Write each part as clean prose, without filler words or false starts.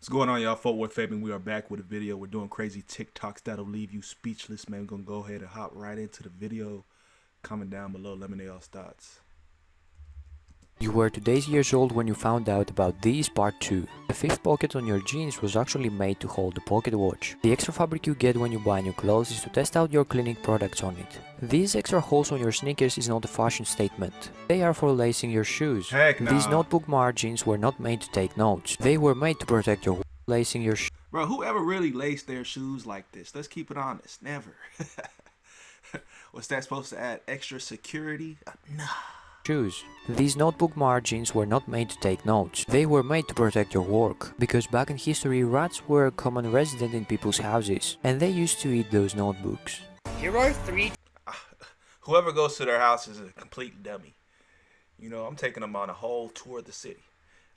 What's going on, y'all? BigBossFabo, we are back with a video. We're doing crazy TikToks that'll leave you speechless, man. We're gonna go ahead and hop right into the video. Comment down below, let me know y'all's thoughts. You were 2 years old when you found out about this part 2. The fifth pocket on your jeans was actually made to hold the pocket watch. The extra fabric you get when you buy new clothes is to test out your cleaning products on it. These extra holes on your sneakers is not a fashion statement. They are for lacing your shoes. Heck nah. These notebook margins were not made to take notes. They were made to protect your lacing your shoes. Bro, whoever really laced their shoes like this? Let's keep it honest. Never. What's that supposed to add? Extra security? Nah. Shoes. These notebook margins were not made to take notes. They were made to protect your work, because back in history rats were a common resident in people's houses, and they used to eat those notebooks. Here are 3. Whoever goes to their house is a complete dummy. You know, I'm taking them on a whole tour of the city.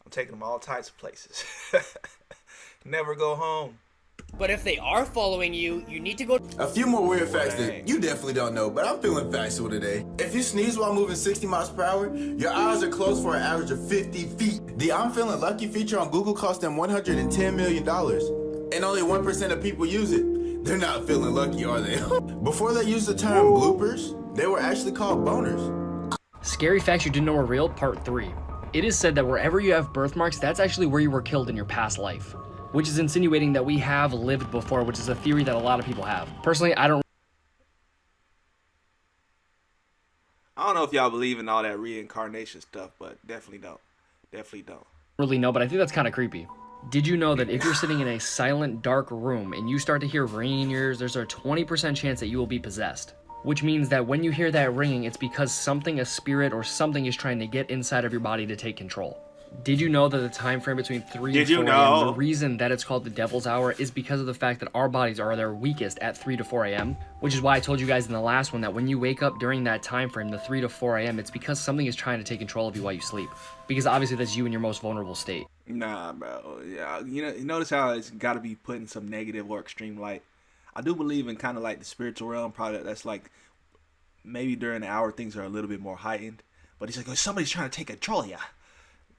I'm taking them all types of places. Never go home. But if they are following you, you need to go. A few more weird facts that you definitely don't know, but I'm feeling factual today. If you sneeze while moving 60 miles per hour, your eyes are closed for an average of 50 feet. The I'm feeling lucky feature on Google cost them $110 million. And only 1% of people use it. They're not feeling lucky, are they? Before they used the term bloopers, they were actually called boners. Scary facts you didn't know were real, part 3. It is said that wherever you have birthmarks, that's actually where you were killed in your past life, which is insinuating that we have lived before, which is a theory that a lot of people have. Personally, I don't know if y'all believe in all that reincarnation stuff, but definitely don't. Definitely don't. really know, but I think that's kind of creepy. Did you know that if you're sitting in a silent, dark room and you start to hear ringing in your ears, there's a 20% chance that you will be possessed? Which means that when you hear that ringing, it's because something, a spirit or something, is trying to get inside of your body to take control. Did you know that the time frame between 3 and 4 a.m., the reason that it's called the devil's hour is because of the fact that our bodies are their weakest at 3 to 4 a.m., which is why I told you guys in the last one that when you wake up during that time frame, the 3 to 4 a.m., it's because something is trying to take control of you while you sleep. Because obviously that's you in your most vulnerable state. Nah, bro. Yeah, you notice how it's got to be put in some negative or extreme light. I do believe in kind of like the spiritual realm. Probably that's like maybe during the hour things are a little bit more heightened. But it's like, oh, somebody's trying to take control of ya.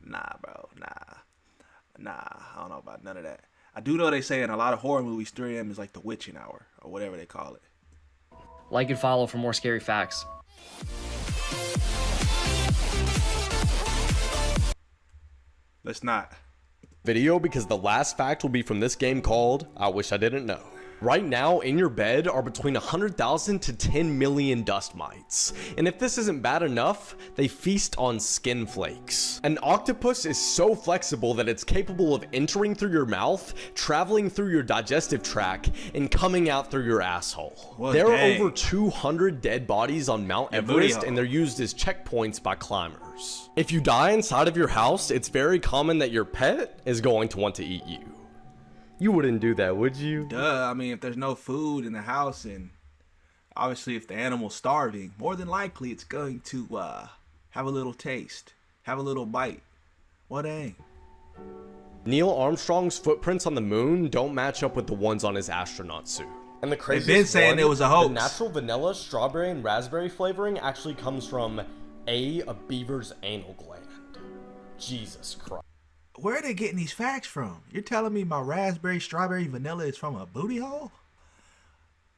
Nah, bro. Nah. I don't know about none of that. I do know they say in a lot of horror movies, 3 a.m. is like the witching hour or whatever they call it. Like and follow for more scary facts. Let's not. Video because the last fact will be from this game called I Wish I Didn't Know. Right now, in your bed are between 100,000 to 10 million dust mites. And if this isn't bad enough, they feast on skin flakes. An octopus is so flexible that it's capable of entering through your mouth, traveling through your digestive tract, and coming out through your asshole. Well, there dang. are over 200 dead bodies on Mount Everest, and they're used as checkpoints by climbers. If you die inside of your house, it's very common that your pet is going to want to eat you. You wouldn't do that, would you? Duh. I mean, if there's no food in the house and obviously if the animal's starving, more than likely it's going to have a little taste, have a little bite. What dang. Neil Armstrong's footprints on the moon don't match up with the ones on his astronaut suit. And the craziest They've been saying one, it was a hoax. the natural vanilla, strawberry, and raspberry flavoring actually comes from a beaver's anal gland. Jesus Christ. Where are they getting these facts from? You're telling me my raspberry, strawberry, vanilla is from a booty hole?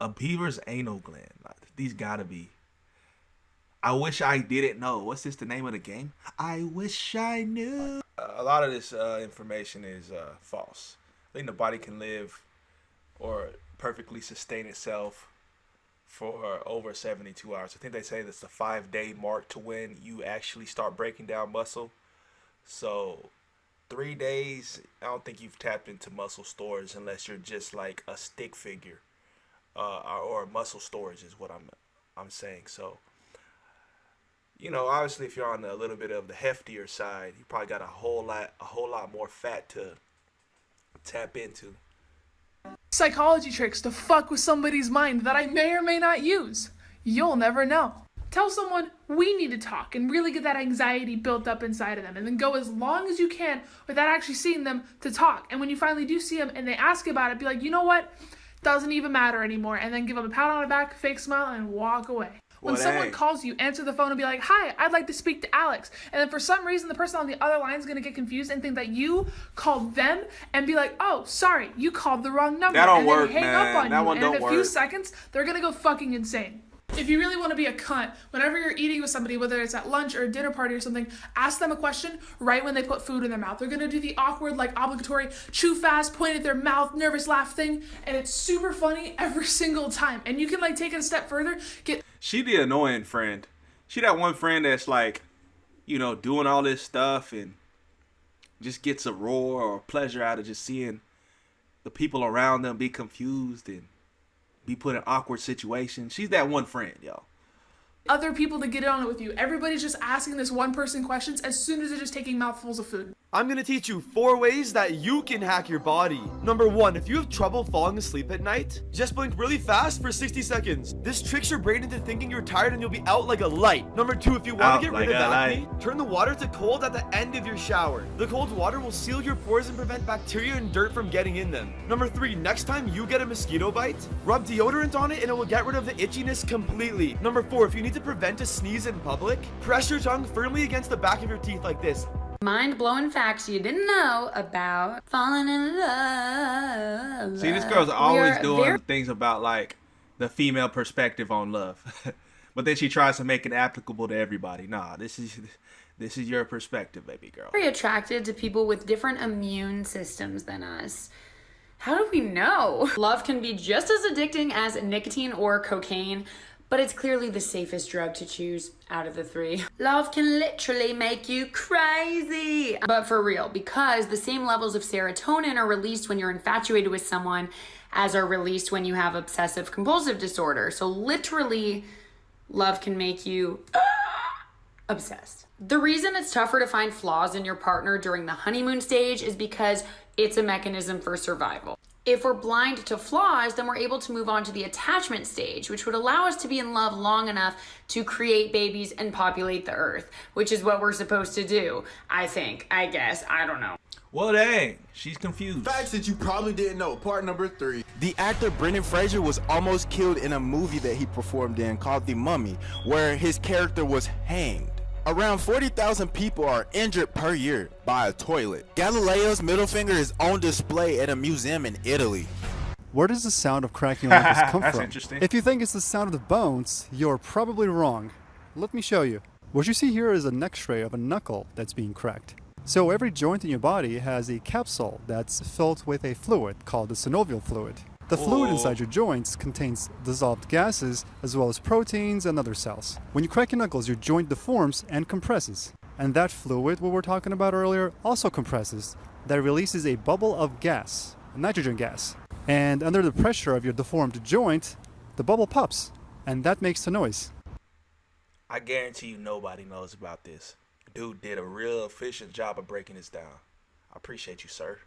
A beaver's anal gland. These gotta be. I wish I didn't know. What's this, the name of the game? I wish I knew. A lot of this information is false. I think the body can live or perfectly sustain itself for over 72 hours. I think they say that's the 5-day mark to when you actually start breaking down muscle. So 3 days, I don't think you've tapped into muscle storage unless you're just like a stick figure, or muscle storage is what I'm saying. So, you know, obviously, if you're on a little bit of the heftier side, you probably got a whole lot more fat to tap into. Psychology tricks to fuck with somebody's mind that I may or may not use. You'll never know. Tell someone we need to talk and really get that anxiety built up inside of them, and then go as long as you can without actually seeing them to talk. And when you finally do see them and they ask about it, be like, you know what? Doesn't even matter anymore. And then give them a pat on the back, fake smile, and walk away. When Well, someone dang. calls you, answer the phone and be like, "Hi, I'd like to speak to Alex." And then for some reason, the person on the other line is going to get confused and think that you called them and be like, "Oh, sorry, you called the wrong number." That don't and work, then hang man. up on That you. one And in don't a few work. seconds, they're going to go fucking insane. If you really want to be a cunt, whenever you're eating with somebody, whether it's at lunch or a dinner party or something, ask them a question right when they put food in their mouth. They're going to do the awkward, like, obligatory, chew fast, point at their mouth, nervous laugh thing, and it's super funny every single time. And you can, like, take it a step further, get... She the annoying friend. She that one friend that's like, you know, doing all this stuff and just gets a roar or pleasure out of just seeing the people around them be confused and be put in awkward situations. She's that one friend, yo. other people to get in on it with you. Everybody's just asking this one person questions as soon as they're just taking mouthfuls of food. I'm gonna teach you 4 ways that you can hack your body. Number 1, if you have trouble falling asleep at night, just blink really fast for 60 seconds. This tricks your brain into thinking you're tired and you'll be out like a light. Number 2, if you want to get rid of acne, turn the water to cold at the end of your shower. The cold water will seal your pores and prevent bacteria and dirt from getting in them. Number 3, next time you get a mosquito bite, rub deodorant on it and it will get rid of the itchiness completely. Number 4, if you need to prevent a sneeze in public, press your tongue firmly against the back of your teeth like this. Mind-blowing facts you didn't know about falling in love. See, this girl's always doing things about, like, the female perspective on love. But then she tries to make it applicable to everybody. Nah, this is your perspective, baby girl. Very attracted to people with different immune systems than us. How do we know? Love can be just as addicting as nicotine or cocaine, but it's clearly the safest drug to choose out of the 3. Love can literally make you crazy. But for real, because the same levels of serotonin are released when you're infatuated with someone as are released when you have obsessive compulsive disorder. So literally, love can make you obsessed. The reason it's tougher to find flaws in your partner during the honeymoon stage is because it's a mechanism for survival. If we're blind to flaws, then we're able to move on to the attachment stage, which would allow us to be in love long enough to create babies and populate the earth, which is what we're supposed to do, I think, I guess, I don't know. Well, dang, she's confused. Facts that you probably didn't know. Part number 3. The actor Brendan Fraser was almost killed in a movie that he performed in called The Mummy, where his character was hanged. Around 40,000 people are injured per year by a toilet. Galileo's middle finger is on display at a museum in Italy. Where does the sound of cracking your knuckles come That's from? interesting. If you think it's the sound of the bones, you're probably wrong. Let me show you. What you see here is an x-ray of a knuckle that's being cracked. So every joint in your body has a capsule that's filled with a fluid called the synovial fluid. The fluid inside your joints contains dissolved gases as well as proteins and other cells. When you crack your knuckles, your joint deforms and compresses. And that fluid we were talking about earlier also compresses. That releases a bubble of gas, nitrogen gas. And under the pressure of your deformed joint, the bubble pops. And that makes a noise. I guarantee you nobody knows about this. Dude did a real efficient job of breaking this down. I appreciate you, sir.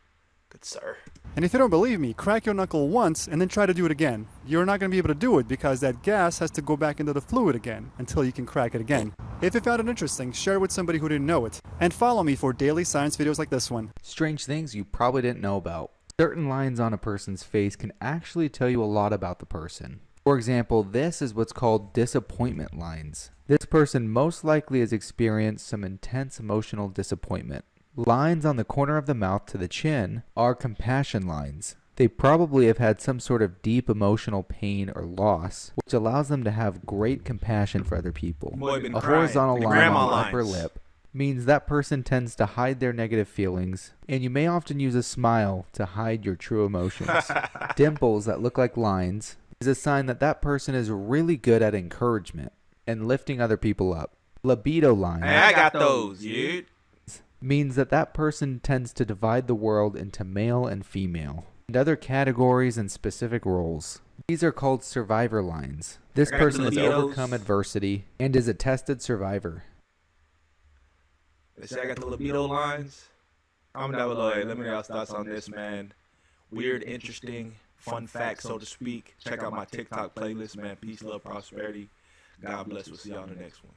Good sir. And if you don't believe me, crack your knuckle once and then try to do it again. You're not going to be able to do it because that gas has to go back into the fluid again until you can crack it again. If you found it interesting, share it with somebody who didn't know it. And follow me for daily science videos like this one. Strange things you probably didn't know about. Certain lines on a person's face can actually tell you a lot about the person. For example, this is what's called disappointment lines. This person most likely has experienced some intense emotional disappointment. Lines on the corner of the mouth to the chin are compassion lines. They probably have had some sort of deep emotional pain or loss, which allows them to have great compassion for other people. A horizontal line on the upper lip means that person tends to hide their negative feelings, and you may often use a smile to hide your true emotions. Dimples that look like lines is a sign that that person is really good at encouragement and lifting other people up. Libido lines. Hey, I got those, dude. Means that that person tends to divide the world into male and female, and other categories and specific roles. These are called survivor lines. This person has overcome adversity and is a tested survivor. They say I got the libido lines. I'm down below. Hey, let me know your thoughts on this, man. Weird, interesting, fun fact, so to speak. Check out my TikTok playlist, man. Peace, love, prosperity. God bless. We'll see y'all in the next one.